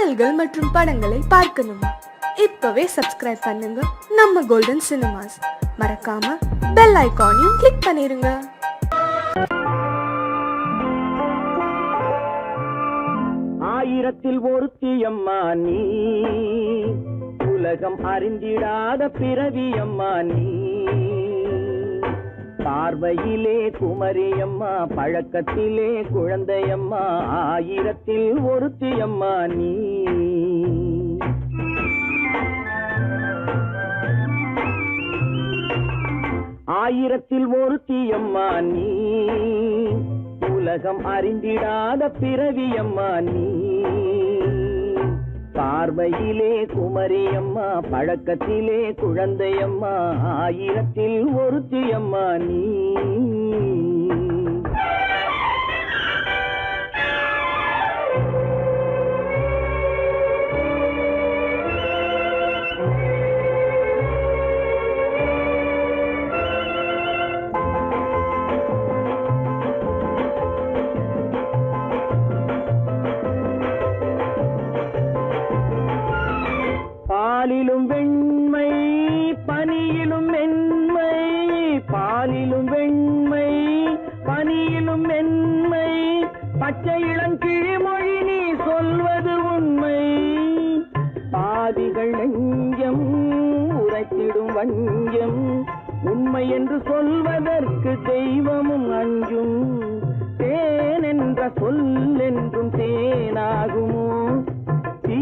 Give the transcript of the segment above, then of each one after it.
பாடல்கள் மற்றும் படங்களை பார்க்கணுமா? இப்பவே சப்ஸ்கிரைப் பண்ணுங்க நம்ம கோல்டன் சினிமாஸ். மறக்காம பெல் ஐகானையும் கிளிக் பண்ணிருங்க. ஆயிரத்தில் ஒருத்தியம்மா நீ, உலகம் அறிந்திடாத பிறவியம்மா நீ. பார்வையிலே குமரியம்மா, பழக்கத்திலே குழந்தையம்மா, ஆயிரத்தில் ஒருத்தியம்மா நீ. ஆயிரத்தில் ஒருத்தியம்மா நீ, உலகம் அறிந்திடாத பிறவியம்மா நீ. பார்வையிலே குமரியம்மா, பழக்கத்திலே குழந்தையம்மா, ஆயிரத்தில் ஒருத்தியம்மா நீ. பாலிலும் வெண்மை, பனியிலும் மென்மை, பாலிலும் வெண்மை, பனியிலும் மென்மை, பச்சை இளங்கிழிமொழி நீ சொல்வது உண்மை. பாதிகள் நெஞ்சம் உரைத்திடும் வஞ்சம், உண்மை என்று சொல்வதற்கு தெய்வமும் அஞ்சும். தேன் என்ற சொல் என்றும் தேனாகுமோ, தீ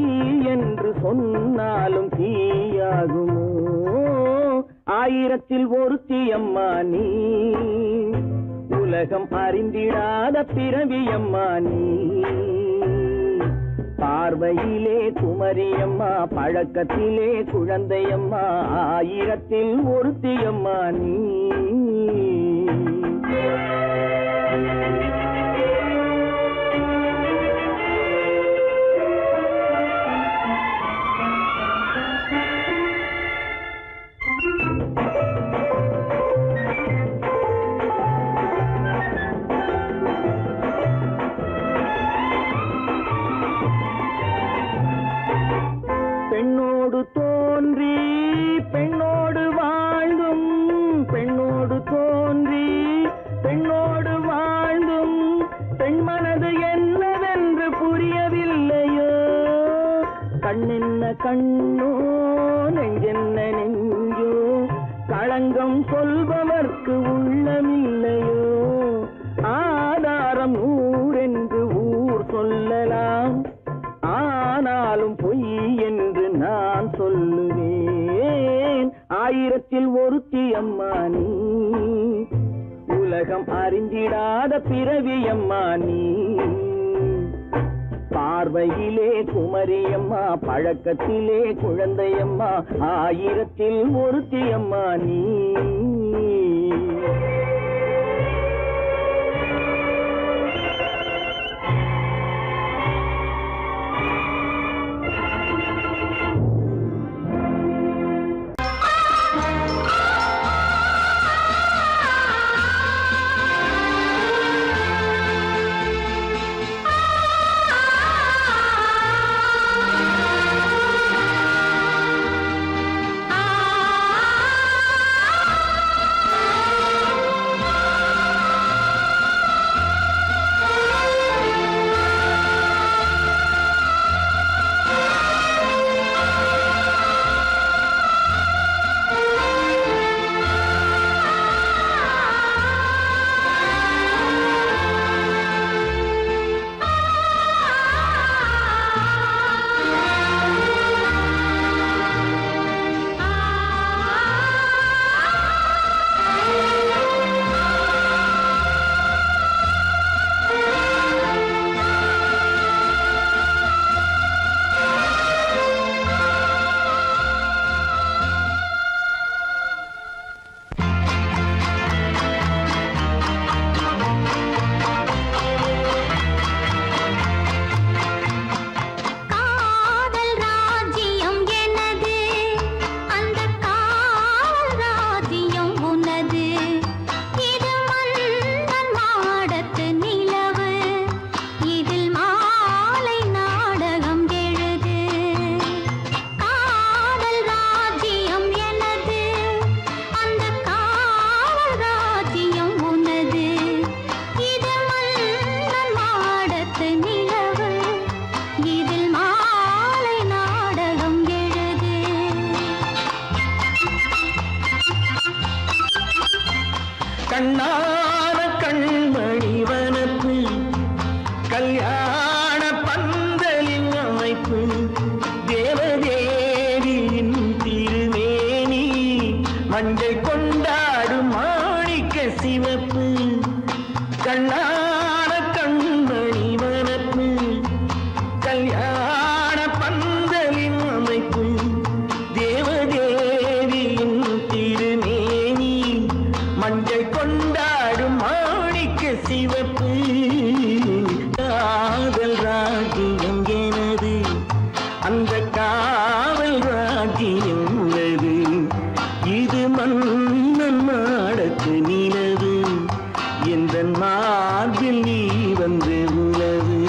என்று சொன்னாலும் தீயாகுமோ. ஆயிரத்தில் ஒருத்தியம்மா நீ, உலகம் அறிந்திடாத பிறவியம்மா நீ. பார்வையிலே குமரியம்மா, பழக்கத்திலே குழந்தையம்மா, ஆயிரத்தில் ஒருத்தியம்மா நீ. பெண்ணோடு தோன்றி பெண்ணோடு வாழ்ந்தும், பெண்ணோடு தோன்றி பெண்ணோடு வாழ்ந்தும், பெண் மனது என்னவென்று புரியவில்லையோ. கண்ணென்ன கண்ணோ, நெஞ்சென்ன நெஞ்சோ, களங்கம் சொல்பவர்க்கு உள்ளமில்லையோ. ஆதாரம் ஊரென்று ஊர் சொல்லலாம், ஆனாலும் பொய் என்று நான் சொல்லுவேன். ஆயிரத்தில் ஒருத்தியம்மா நீ, உலகம் அறிந்திடாத பிறவியம்மா நீ. பார்வையிலே குமரியம்மா, பழக்கத்திலே குழந்தையம்மா, ஆயிரத்தில் ஒருத்தியம்மா நீ. அமைப்பு தேவதேவியின் திருமேனி மஞ்சள் கொண்டாடும் மாணிக்க சிவப்பு கண்ணான கண்மணி வனப்பு கல்யாண பந்தலின் அமைப்பு தேவதேவியின் திருமேனி மஞ்சள் கொண்டாடும் மாணிக்க சிவப்பு காதல் ராஜ்யம் எனது அந்த காவல் ராஜ்யம் உள்ளது இது மன்னன் நாடத்து நிலவு எந்த மார்பில் நீ வந்து உலவு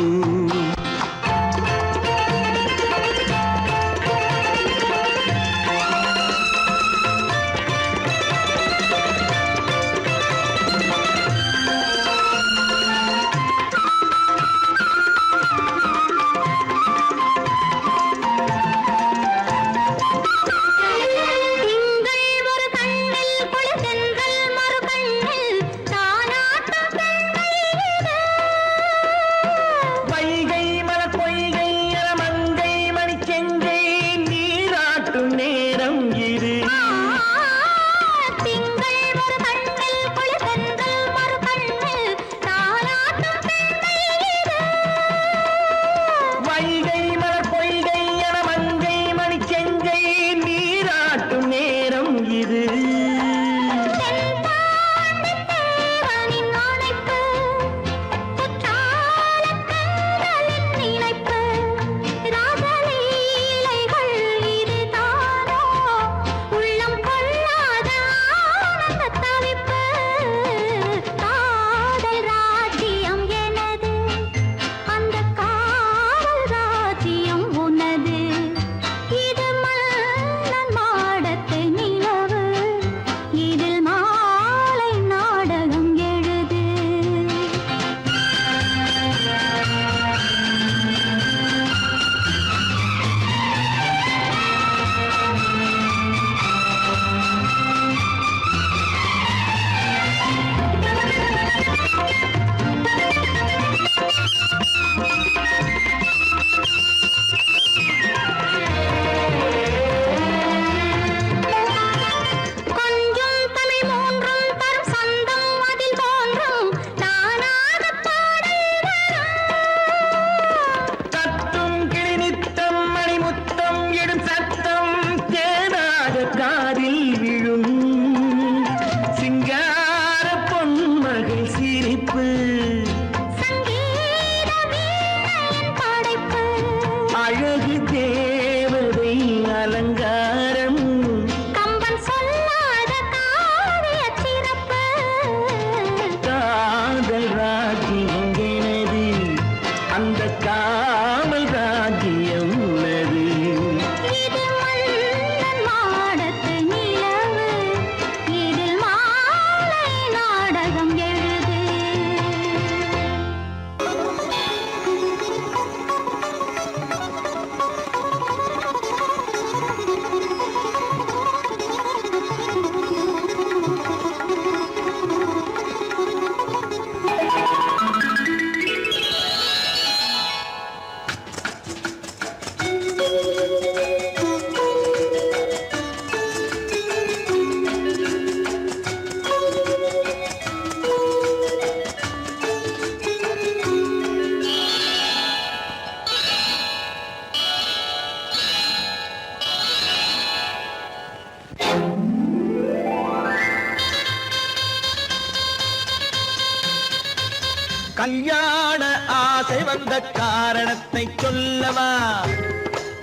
கல்யாண ஆசை வந்த காரணத்தை சொல்லவா?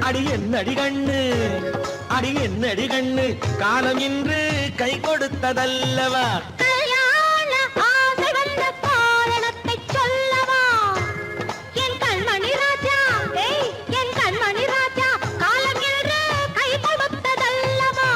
அடி என்னடி கண்ணு, அடி என்னடி கண்ணு, காலம் இன்று கை கொடுத்ததல்லவா? கல்யாண ஆசை வந்த காரணத்தை சொல்லவா? என் கண்மணி ராஜா, என் கண்மணி ராஜா, காலம் இன்று கை கொடுத்ததல்லவா?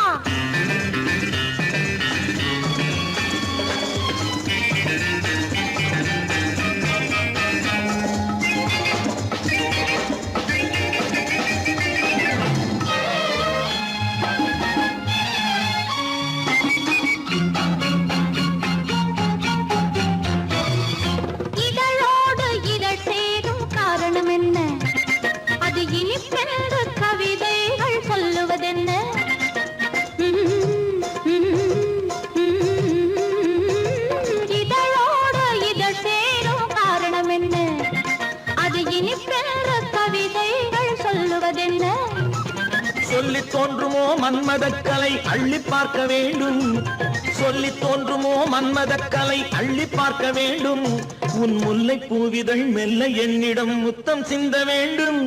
இனிப்பென்று கவிதைகள் சொல்லுவதென்ன? இதழோடு இதழ் சேரும் காரணம் என்ன? அது இனிப்பென்று கவிதைகள் சொல்லுவதென்ன? சொல்லி தோன்றுமோ மன்மதக்கலை அள்ளி பார்க்க வேண்டும், சொல்லி தோன்றுமோ மன்மதக்கலை அள்ளி பார்க்க வேண்டும். உன் முல்லை பூவிதழ் மெல்ல என்னிடம் முத்தம் சிந்த வேண்டும்.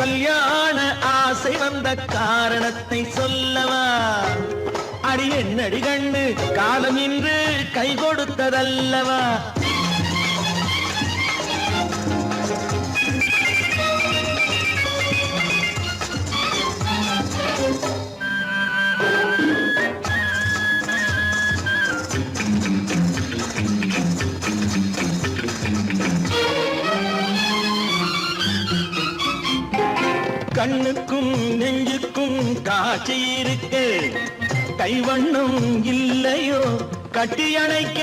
கல்யாண ஆசை வந்த காரணத்தை சொல்லவா? அடி என்னடி கண்டு காலம் இன்று கை கொடுத்ததல்லவா? கண்ணுக்கும் நெஞ்சுக்கும் காட்சி இருக்கு, கைவண்ணம் இல்லையோ கட்டி அணைக்க?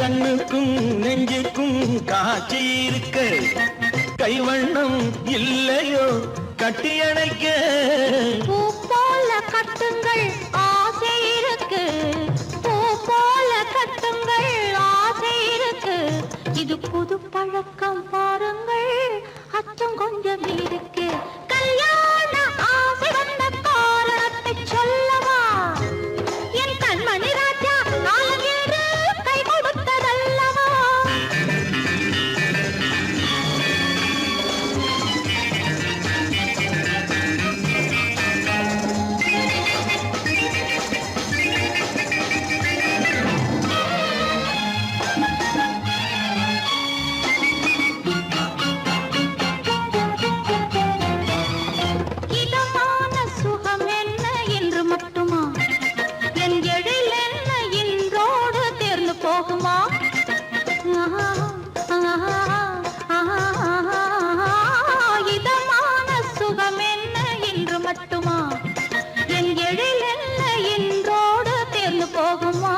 கண்ணுக்கும் நெஞ்சுக்கும் காட்சி இருக்கு, கைவண்ணம் இல்லையோ கட்டி அணைக்க? பூ போல கட்டுங்கள் ஆசை இருக்கு, பூ போல கட்டுங்கள் ஆசை இருக்கு. இது புது பழக்கம் பாருங்கள், அச்சம் கொஞ்சம் இருக்கு. கல்யாண ஆசை வந்த காரணத்தை சொல்லவா? என் கண்மணி ராஜா காலம் என்று கை கொடுத்ததல்லவா? இதமான சுகம் என்ன என்று மட்டுமா? என் எழில் என்ன இன்றோடு தேர்ந்து போகுமா? இதமான சுகம் என்ன என்று மட்டுமா? என் எழில் என்ன இன்றோடு தேர்ந்து போகுமா?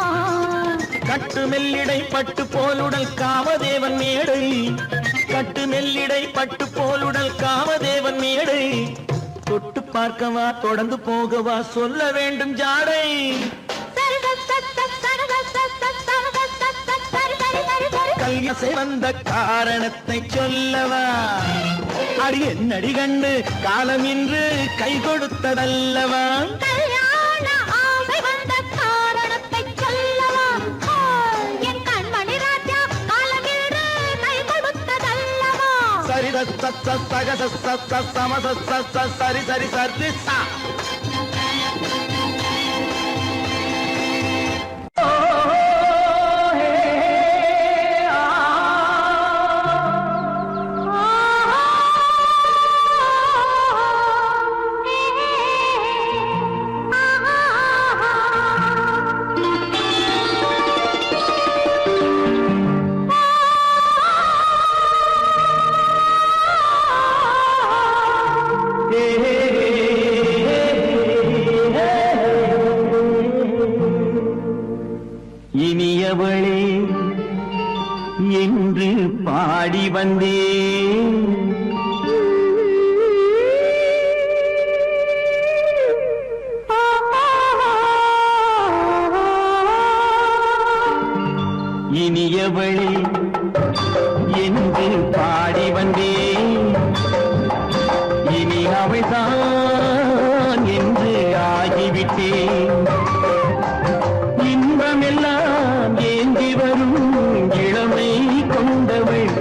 கட்டு மெல்லிடை பட்டு போலுடல் காமதேவன் மேடை, கட்டு மெல்லிடை பட்டு போலுடல் காமதேவன் மேடை. தொட்டு பார்க்கவா தொடர்ந்து போகவா சொல்ல வேண்டும் ஜாடை? கல்யாசை வந்த காரணத்தை சொல்லவா? அடி என்னடி கண்டு காலம் இன்று கை கொடுத்ததல்லவா? கல்யாண ஆசை வந்த காரணத்தை சொல்லவா? என் கண்மணி ராஜா காலம் என்று கை கொடுத்ததல்லவா? சரி சக சம சரி சரி சரி சா. இனியவளே என்று பாடி வந்தேன், இனியவளே என்று பாடி வந்தேன். இனி அவள்தான் என்று ஆகிவிட்டேன். இன்பமெல்லாம் ஏந்தி வரும் இளமை கொண்டவள்,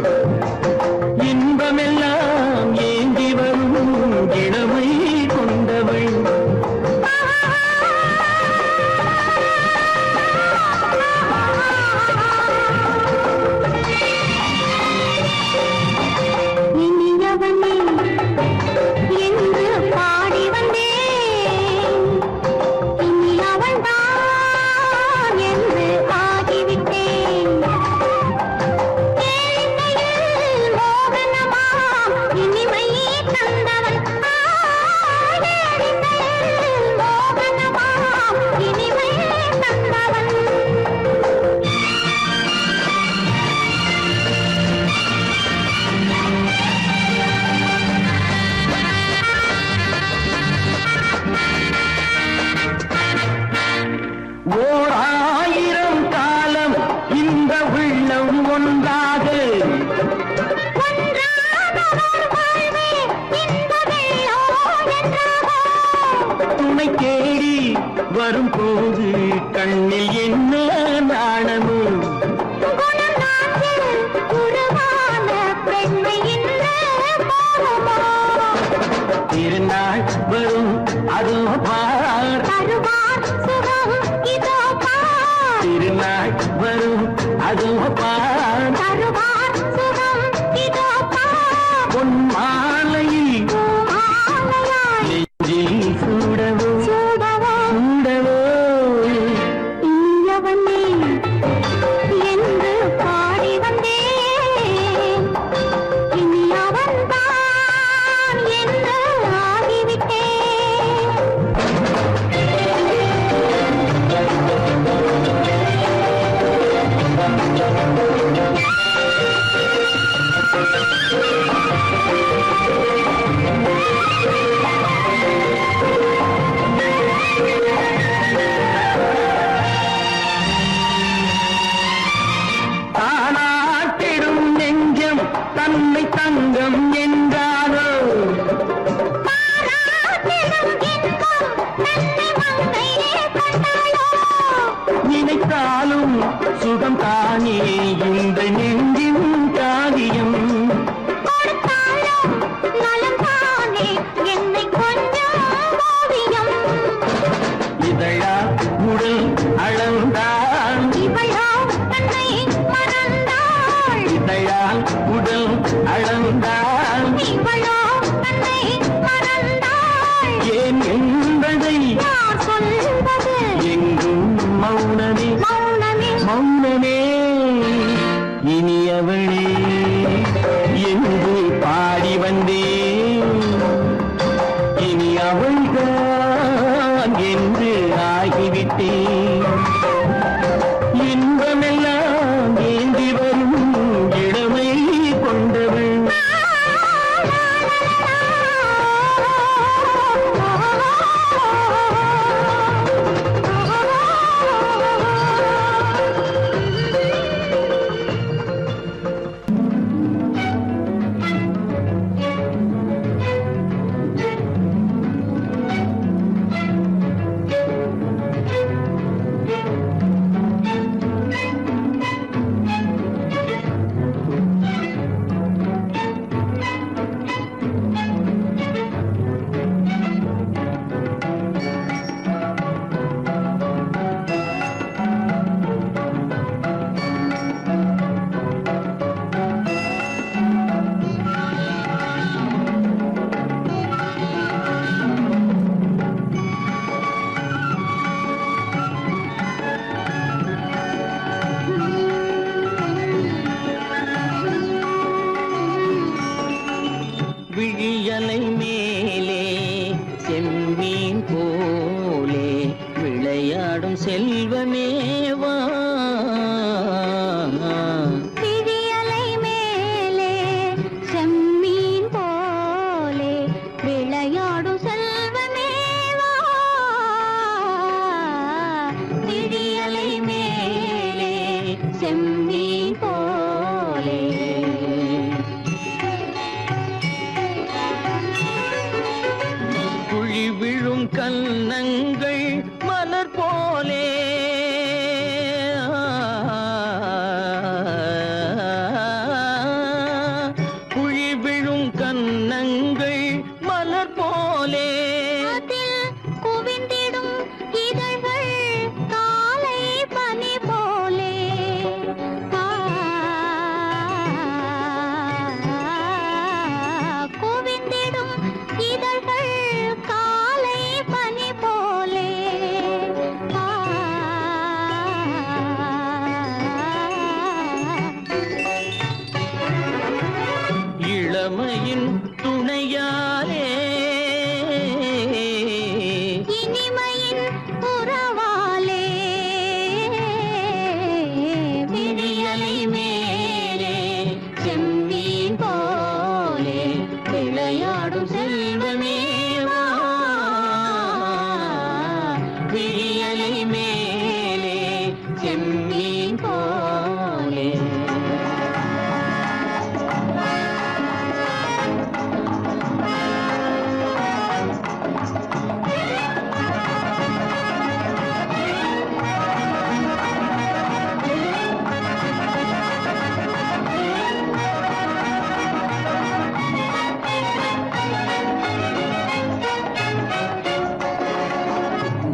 இன்பமெல்லாம் அளந்தால் உடல் அளந்தால் இவளோ தன்னை மறந்தாள். ஏன் என்பதை யார் சொல்வது? எங்கும் மௌனமே மௌனமே மௌனமே. இனியவளே என்று பாடி வந்தேன், இனி அவள்தான் என்று ஆகிவிட்டேன். இன்பமெல்லாம் ஏந்தி வரும் இளமை கொண்டவள் விழியலை மேலே செம்மீன் போலே விளையாடும் செல்வமேவா. விழியலை மேலே செம்மீன் போலே விளையாடும் செல்வமேவா. விழியலை மேலே செம்மீன் போலே குழி விழும் கன்னங்கள் மலர் போலே குழி விழும் கன்னங்கள் மலர் போலே அதில் குவிந்திடும் இதழ்கள் காலை பனி போலே. குவிந்திடும் இதழ்கள் காலை பனி போலே. இளமையின் துணையாலே இனிமையின் உறவாலே விழியலை மேலே செம்மீன் போலே விளையாடும் செல்வமேவா. விழியலை மேலே செம்மீன் போலே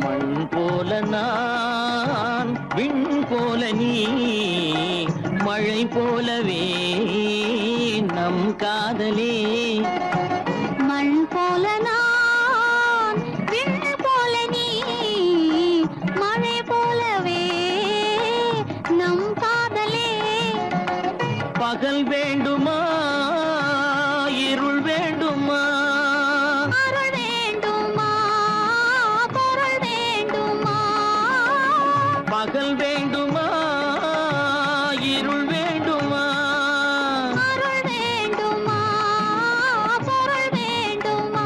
மண் போல நான் விண் போல நீ மழை போலவே நம் காதலே. மண் போல நான் விண் போல நீ மழை போலவே நம் காதலே. பகல் வேண்டுமா இருள் வேண்டுமா அருள் வேண்டுமா பொருள் வேண்டுமா. பகல் வேண்டுமா இருள் வேண்டுமா அருள் வேண்டுமா பொருள் வேண்டுமா.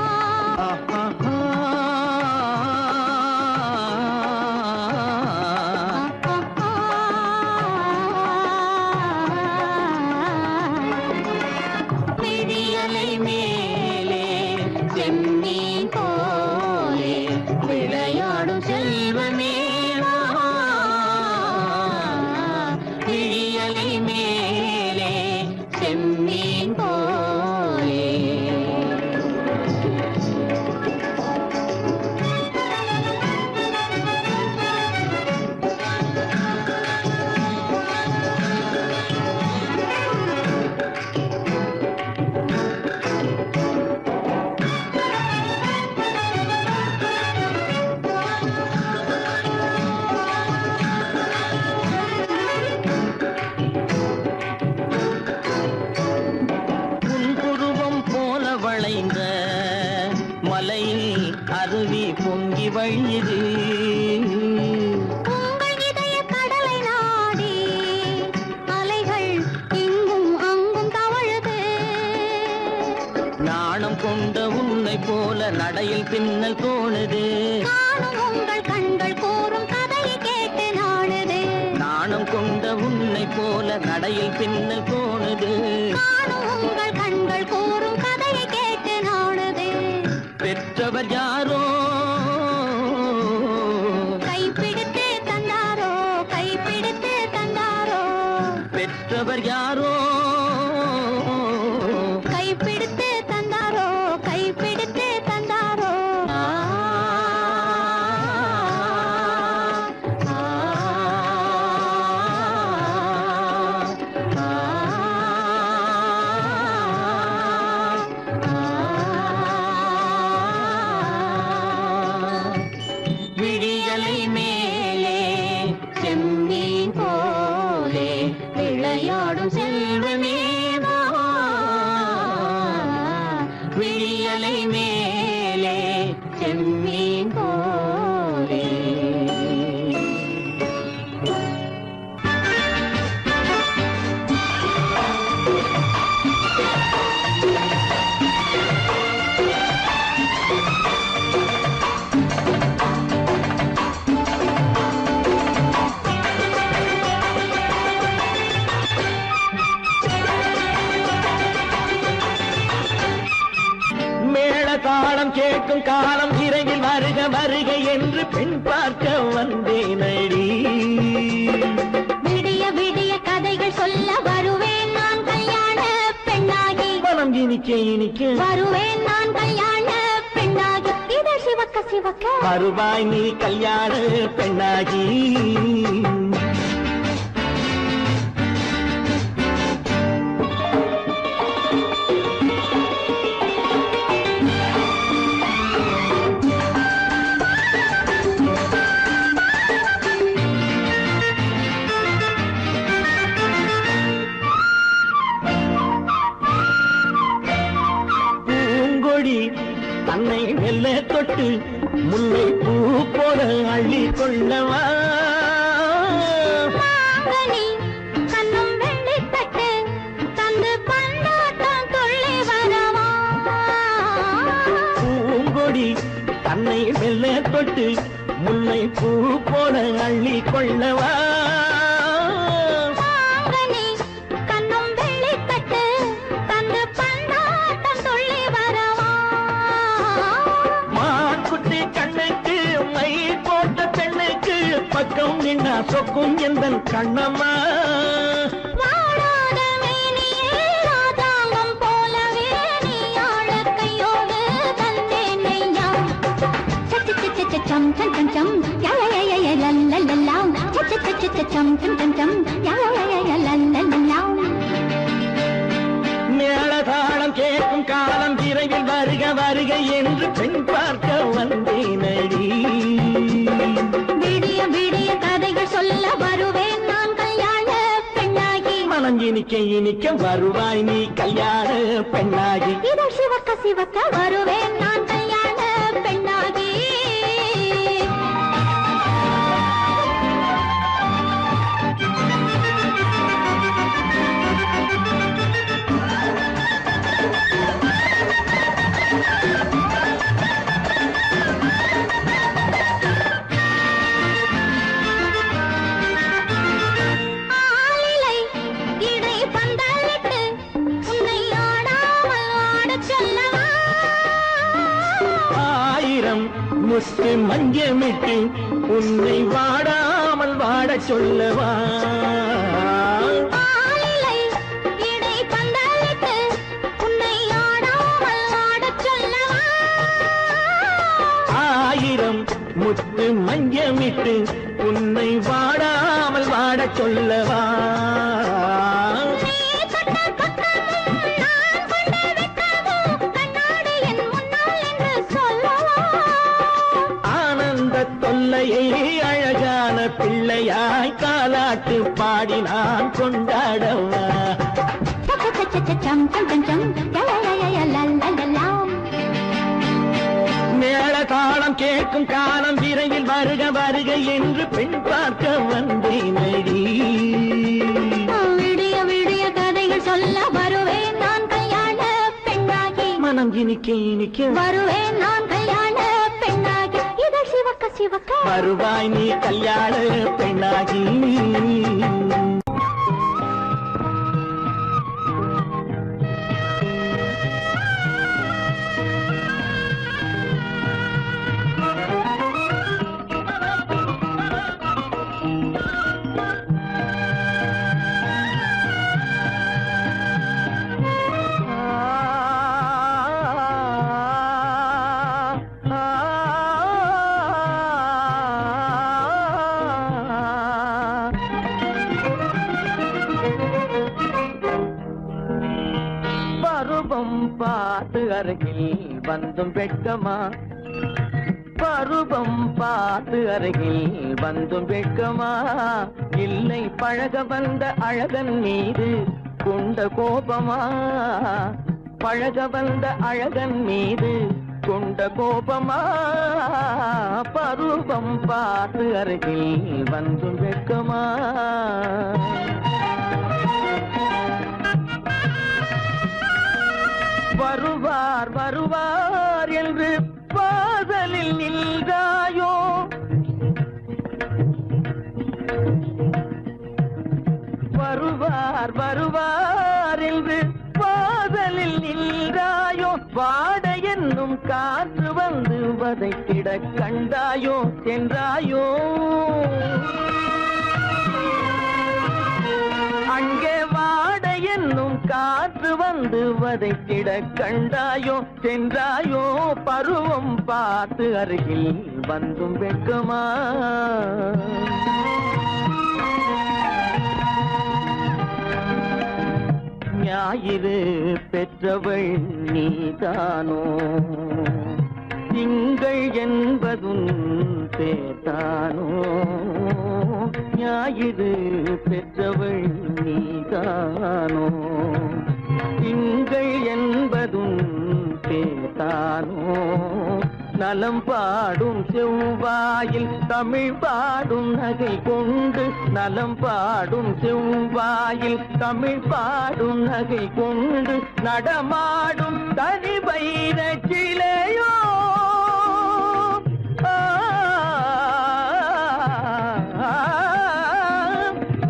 விழியலை மேலே வழியுது. உங்கள் இதய கடலை நாடி அலைகள் இங்கும் அங்கும் தவழுது. நாணம் கொண்ட உன்னை போல நடையில் பின்னல் தோணுது. நானும் உங்கள் கண்கள் கூறும் கதையை கேட்டு நாடுது. நாணம் கொண்ட உன்னை போல நடையில் பின்னல் தோணுது. நானும் உங்கள் கண்கள் கூறும் கதையை கேட்டு நாடுது. பெற்றவர் யாரோ கைப்பிடித்து தந்தாரோ கைப்பிடித்து தந்தாரோ. பெற்றவர் யாரோ கைப்பிடித்து தந்தாரோ கைப்பிடித்து தந்தாரோ. விழியலை மேலே செம்மீன் போலே விளையாடும் செல்வமே வா. விழியலை மேலே செம்மீன் போலே. மேள தாளம் கேட்கும் காலம் விரைவில் வருக வருக என்று பெண் பார்க்க வந்தேனடி. விடிய விடிய கதைகள் சொல்ல வருவேன் நான் கல்யாண பெண்ணாகி. மனம் இனிக்க இனிக்க வருவேன் நான் கல்யாண பெண்ணாகி. இதை சிவக்க சிவக்க வருவாய் நீ கல்யாண பெண்ணாகி. பூங்கொடி தன்னை மெல்ல தொட்டு முல்லை பூ போல அள்ளி கொள்ளவா. மாங்கனி கண்ணும் வெள்ளித்தட்டு தந்து பந்தாட்டம் துள்ளி வரவா. பூங்கொடி தன்னை மெல்ல தொட்டு முல்லை பூ போல அள்ளி கொள்ளவா. மாங்கனி கண்ணும் வெள்ளித்தட்டு தந்து பந்தாட்டம் துள்ளி வரவா. மான்குட்டி கண்ணுக்கு மை போட்ட பெண்ணுக்கு பக்கம் நின்னா சொக்கும் எந்தன் கண்ணம்மா. வாடாத மேனியே ராதாங்கம் போலவே நீ ஆழ கையோடு தந்தேன் நெய்யா. சச்ச சச்ச சச்சம் சம் சம் சம் யா யா யா யா லல்லல்லாம். சச்ச சச்ச சச்சம் சம் சம் சம் யா யா யா யா லல்லல்லாம். மேளதாளம் கேட்கும் காலம் விரைவில் வருக வருக என்று பெண் பார்க்க வந்தேனடி. விடிய விடிய கதைகள் சொல்ல வருவேன் நான் கல்யாண பெண்ணாகி. மனம் இனிக்க இனிக்க வருவாய் நீ கல்யாண பெண்ணாகி. இதை சிவக்க சிவக்க வருவேன் நான் கல்யாண பெண்ணாகி. ஆலிலை இடை பந்தலிட்டு உன்னை ஆடாமல் ஆடச் சொல்லவா. ஆயிரம் முத்து மஞ்சமிட்டு உன்னை வாடாமல் வாடச் சொல்லவா. ஆலிலை இடை பந்தலிட்டு உன்னை ஆடாமல் ஆடச் சொல்லவா. ஆயிரம் முத்து மஞ்சமிட்டு உன்னை வாடாமல் வாடச் சொல்லவா. நீ தொட்ட பக்கமும் நான் கொண்ட வெட்கமும் கண்ணாடி என் முன்னால் என்று சொல்லவா. ஆனந்த தொல்லையை அழகான பிள்ளையாய் காலாட்டு பாடி நான் கொண்டாடவா. சம் சம் சம் சம் யா யா யா யா லல்லல்லாம். மேள தாளம் கேட்கும் காலம் விரைவில் வருக வருக என்று பெண் பார்க்க வந்தேனடி. விடிய விடிய கதைகள் சொல்ல வருவேன் நான் கல்யாண பெண்ணாகி. மனம் இனிக்க இனிக்க வருவேன் நான் கல்யாண பெண்ணாகி. இதழ் சிவக்க சிவக்க வருவாய் நீ கல்யாண பெண்ணாகி. பருவம் பார்த்து அருகில் வந்தும் வெட்கமா, பருவம் பார்த்து அருகில் வந்தும் வெட்கமா, இல்லை பழக வந்த அழகன் மீது கொண்ட கோபமா, பழக வந்த அழகன் மீது கொண்ட கோபமா, பருவம் பார்த்து அருகில் வந்தும் வெட்கமா. வருவார் வருவார் என்று வாசலில் நின்றாயோ, வருவார் வருவார் என்று வாசலில் நின்றாயோ, வாட என்னும் காற்று வந்து வதைத்திட கண்டாயோ சென்றாயோ, அங்கே வாட என்னும் காற்று வந்து வதைத்திட கண்டாயோ சென்றாயோ, பருவம் பார்த்து அருகில் வந்தும் வெட்கமா. ஞாயிறு பெற்றவள் நீதானோ, திங்கள் என்பதும் பேத்தானோ, ஞாயிறு பெற்றவள் நீதானோ, திங்கள் என்பதும் பேத்தானோ, நலம் பாடும் செவ்வாயில் தமிழ் பாடும் நகை கொண்டு, நலம் பாடும் செவ்வாயில் தமிழ் பாடும் நகை கொண்டு, நடமாடும் தனி வைர சிலையோ,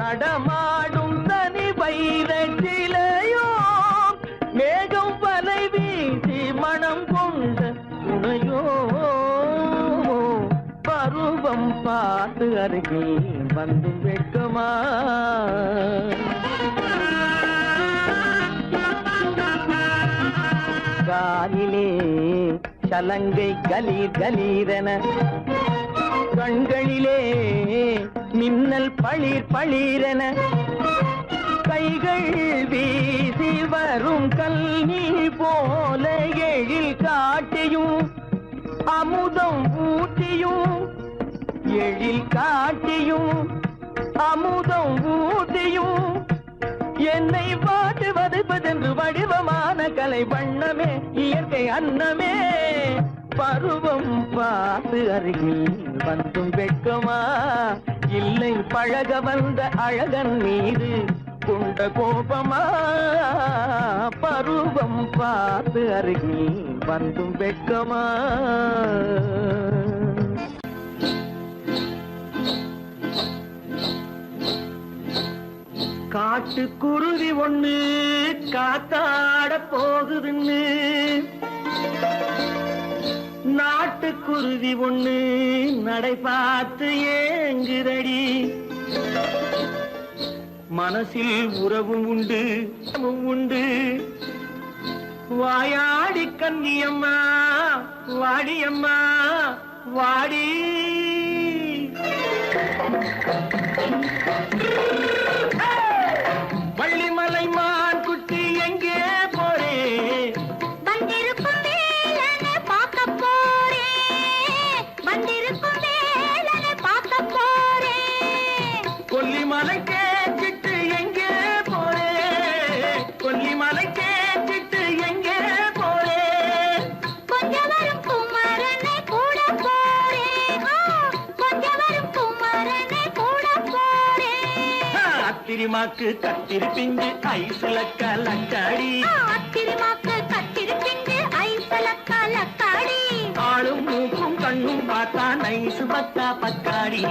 நடமாடும் தனி வைர சிலையோ, மேகம் வலை வீசி மனம் கொண்ட துணையோ, பருவம் பார்த்து அருகில் வந்து வெட்கமா. காலிலே சலங்கை கலீர் கலீரென, கண்களிலே மின்னல் பளிர் பளிரென, கைகள் வீசி வரும் கல்வி போல எழில் காட்டியும் அமுதம் ஊட்டியும், எழில் காட்டியும் அமுதம் ஊட்டியும், என்னை பாட்டு வதைப்பதென்று வடிவமான கலை வண்ணமே இயற்கை அன்னமே, பருவம் பார்த்து அருகில் வந்தும் வெட்கமா, இல்லை பழக வந்த அழகன் மீது கொண்ட கோபமா, பருவம் பார்த்து அருகில் வந்தும் வெட்கமா. காட்டுக்குருவி ஒண்ணு காத்தாட போகுதுன்னு, நாட்டுக்குருவி ஒண்ணு நடை பார்த்து ஏங்குதடி, மனசில் உறவும் உண்டு உண்டு, வாயாடி கன்னியம்மா வாடியம்மா வாடி. வள்ளிமலை மான் குட்டி எங்கே போறே, வந்திருக்கும் வேலனை பார்க்க போறேன், வந்திருக்கும் வேலனை பார்க்க போறேன். கொல்லிமலை கேட்டுட்டு எங்கே போறே, கொல்லிமலை கேட்டுட்டு எங்கே போறே, கொஞ்சம் வரும் குமரனை கூட போ அத்திரிமாக்கு கத்திரி பிஞ்சு ஐசுல கலக்காடி அத்திரிமாக்கு கத்திரி பிஞ்சு ஐசுல கலக்காடி ஆளும் மூக்கும் கண்ணும் பார்த்தா நைசு பத்தா பக்காடி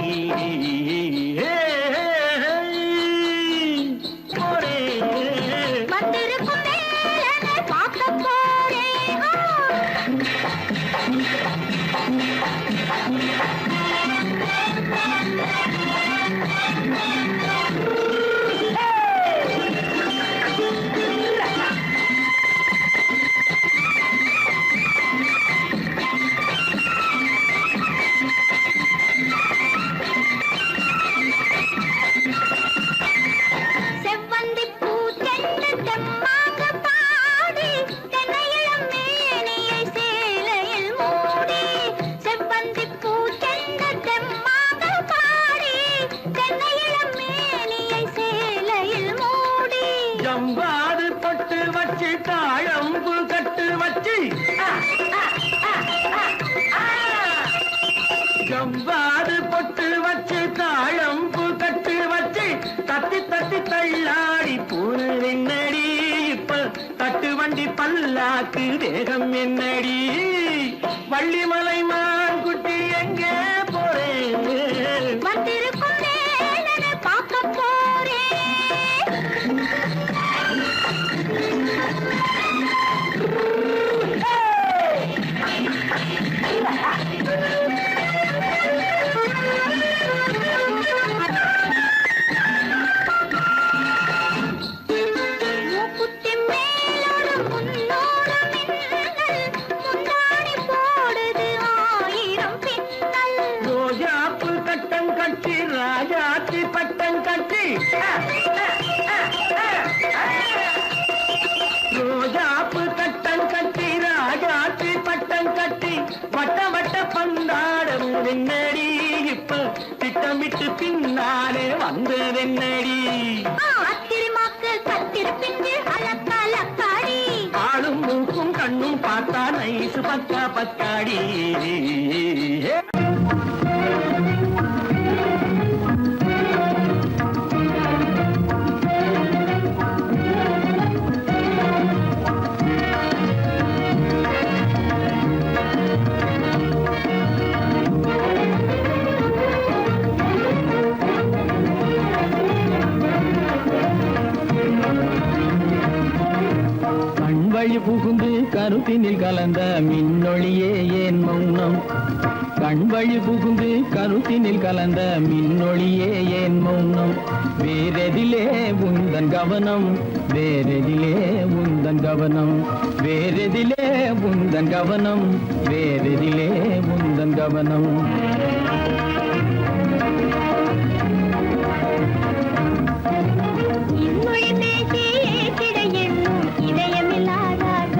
வந்திருக்கும் வேலனை பார்க்க போறேன் செவ்வந்தி பூ தென்ன தெம்மாக பாடி தென்னையிளம் மேனியை சேலையில் மூடி செவ்வந்தி பூ தென்ன தெம்மாக பாடி தென்னையிளம் மேனியை சேலையில் மூடி ஜம்பாது பொட்டு வச்சு தாழம்பு கட்டு வச்சு ஜம்பாது பொட்டு வச்சு தாழம்பு கட்டு வச்சு தட்டி தட்டி தள்ளாடி பூரு என்னடி இப்ப தட்டு வண்டி பல்லாக்கு வேகம் என்னடி வள்ளிமலை மான் குட்டி எங்கே போறேன் வந்திருக்கும் வேலனை பார்க்க போறேன் மூக்குத்தி மேலோடு முன்னோடு மின்னல் முந்தாடி போடுது ஆயிரம் பின்னல் ரோஜாப்பு கட்டம் கட்டி ராஜாத்தி பட்டம் கட்டி ரோஜாப்பு கட்டம் கட்டி ராஜாத்தி பட்டம் கட்டி வட்ட வட்ட பந்தாடம் என்னடி இப்ப திட்டமிட்டு பின்னாலே வந்ததென்னடி அத்திரிமாக்கு கத்திரி பிஞ்சு அலக்காடி ஆளும் மூக்கும் கண்ணும் பார்த்தா நைசு பக்கா பக்காடி கண்வழி புகுந்து கருத்தினில் கலந்த மின்னொளியே ஏன் மௌனம் கண்வழி புகுந்து கருத்தினில் கலந்த மின்னொளியே ஏன் மௌனம் வேறெதிலே உந்தன் கவனம் வேறெதிலே உந்தன் கவனம் வேறெதிலே உந்தன் கவனம் வேறெதிலே உந்தன் கவனம் இன்மொழி பேசி ஏற்றிட எண்ணும் இதயமில்லாதார்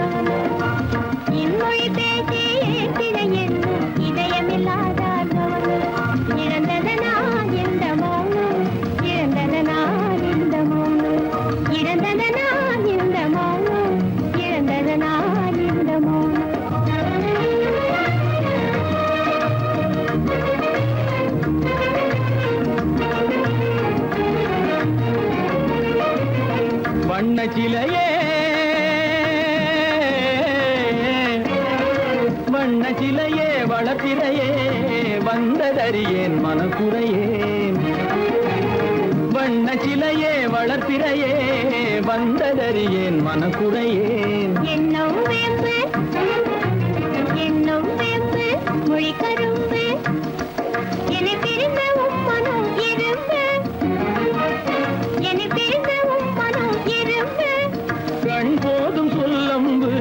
இன்மொழி பேசி ஏற்றிட எண்ணும் இதயமில்லாதார் இழந்ததனா இந்த மௌனம் இழந்ததனா இந்த மௌனம் இழந்ததனா இந்த மௌனம் இழந்ததனா இந்த மௌனம் வண்ண சிலையே வண்ண சிலையே வளர்த்திரையே வந்ததறியேன் மனக்குறையேன் வண்ண சிலையே வளர்த்திரையே வந்ததறியேன் மனக்குறையேன் என்னும் வேம்பு மொழி கரும்பு என்னை பிரிந்த உம்மனும் இரும்பு என்னை பிரிந்த உம்மனும் இரும்பு கண் போதும் சொல்லம்பு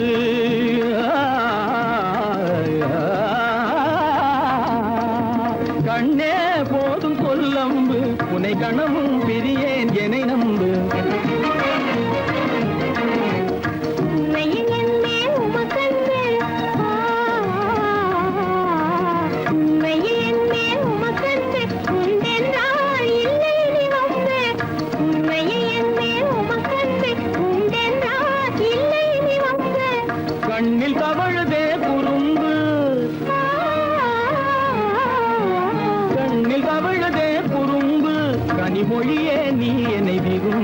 கண்ணே போதும் சொல்லம்பு உனை கணமும் பிரியேன் என்னை நம்பு உண்மையில் என்னே உமக்கன்று உண்மையில் என்னே உமக்கன்று உண்டென்றால் இல்லை நீ வம்பு உண்மையில் என்னே உமக்கன்று உண்டென்றால் இல்லை நீ வம்பு கண்ணில் தவழுதே குறும்பு கண்ணில் தவழுதே குறும்பு கனிமொழியே நீ என்னை விரும்பு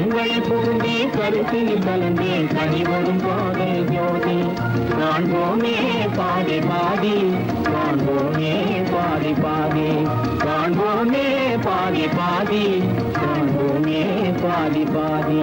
கண்கள் பூந்தே கருத்தில் கலந்தே கனிவரும் காதல் ஜோதி காண்போமே பாதி பாதி காண்போமே பாதி பாதி காண்போமே பாதி பாதி காண்போமே பாதி பாதி